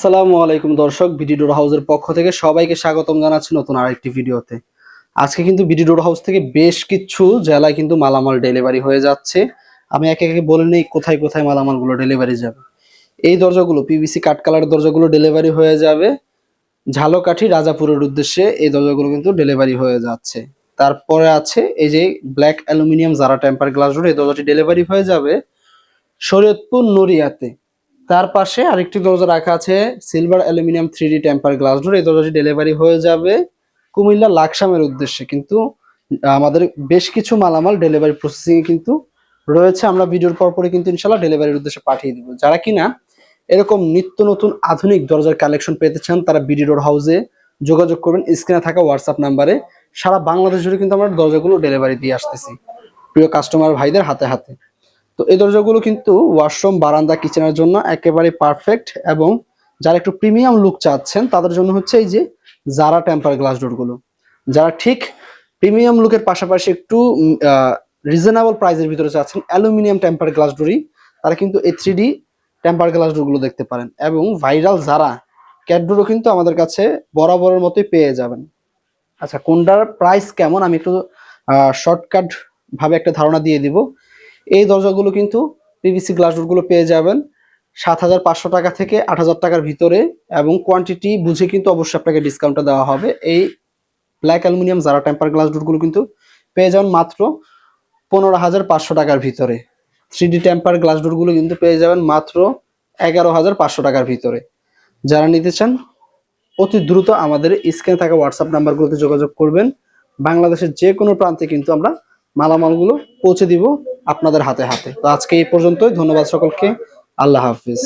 আসসালামু আলাইকুম দর্শক, বিডি ডোর হাউসের পক্ষ থেকে সবাইকে স্বাগতম জানাচ্ছি নতুন আরেকটি ভিডিওতে। আজকে কিন্তু বিডি ডোর হাউস থেকে বেশ কিছু জেলায় কিন্তু মালামাল ডেলিভারি হয়ে যাচ্ছে। আমি একে একে বলে নেই কোথায় কোথায় মালামালগুলো ডেলিভারি যাবে। এই দরজাগুলো পিভিসি কাঠ কালারের দরজাগুলো ডেলিভারি হয়ে যাবে ঝালকাঠি রাজাপুরের উদ্দেশ্যে। এই দরজাগুলো কিন্তু ডেলিভারি হয়ে যাচ্ছে। তারপরে আছে এই যে ব্ল্যাক অ্যালুমিনিয়াম জারা টেম্পার গ্লাস ডোর, এই দরজাটি ডেলিভারি হয়ে যাবে শরীয়তপুর নড়িয়াতে। তার পাশে আরেকটি দরজা রাখা আছে silver aluminium 3D temper glass door, এই দরজাটি ডেলিভারি হয়ে যাবে কুমিল্লা লাকসামের উদ্দেশ্যে। কিন্তু আমাদের বেশ কিছু মালামাল ডেলিভারি প্রসেসিং এ কিন্তু রয়েছে। আমরা ভিডিওর পরপরই কিন্তু ইনশাল্লাহ ডেলিভারির উদ্দেশ্যে পাঠিয়ে দিব। যারা কিনা এরকম নিত্য নতুন আধুনিক দরজার কালেকশন পেতে চান তারা বিডি ডোর হাউসে যোগাযোগ করবেন স্ক্রিনে থাকা হোয়াটসঅ্যাপ নাম্বারে। সারা বাংলাদেশ জুড়ে কিন্তু আমরা দরজাগুলো ডেলিভারি দিয়ে আসতেছি প্রিয় কাস্টমার ভাইদের হাতে হাতে। তো এই দরজাগুলো কিন্তু ওয়াশরুম, বারান্দা, কিচেনের জন্য একেবারে পারফেক্ট, এবং যারা একটু প্রিমিয়াম লুক চাচ্ছেন তাদের জন্য হচ্ছে এই যে জারা টেম্পার গ্লাস ডোরগুলো। যারা ঠিক প্রিমিয়াম লুকের পাশাপাশি একটু রিজনেবল প্রাইসের ভিতরে চাচ্ছেন অ্যালুমিনিয়াম টেম্পার গ্লাস ডোরই, তারা কিন্তু এই 3D টেম্পার গ্লাস ডোরগুলো দেখতে পারেন। এবং ভাইরাল জারা ক্যাট ডোরও কিন্তু আমাদের কাছে বরাবরের মতোই পেয়ে যাবেন। আচ্ছা, কোনটার প্রাইস কেমন আমি একটু শর্টকাট ভাবে একটা ধারণা দিয়ে দিব। এই দরজাগুলো কিন্তু পিভিসি গ্লাস ডোরগুলো পেয়ে যাবেন ৭,৫০০ টাকা থেকে ৮,০০০ টাকার ভিতরে, এবং কোয়ান্টিটি বুঝে কিন্তু অবশ্যই আপনাকে ডিসকাউন্টটা দেওয়া হবে। এই ব্ল্যাক অ্যালুমিনিয়াম জারা টেম্পার গ্লাস ডোরগুলো কিন্তু পেয়ে যাবেন মাত্র ১৫,৫০০ টাকার ভিতরে। 3D টেম্পার গ্লাস ডোরগুলো কিন্তু পেয়ে যাবেন মাত্র ১১,৫০০ টাকার ভিতরে। যারা নিতে চান অতি দ্রুত আমাদের স্ক্রিনে থাকা হোয়াটসঅ্যাপ নাম্বারগুলোতে যোগাযোগ করবেন। বাংলাদেশের যে কোনো প্রান্তে কিন্তু আমরা মালামালগুলো পৌঁছে দিব আপনাদের হাতে হাতে। তো আজকে এই পর্যন্তই, ধন্যবাদ সকলকে, আল্লাহ হাফিজ।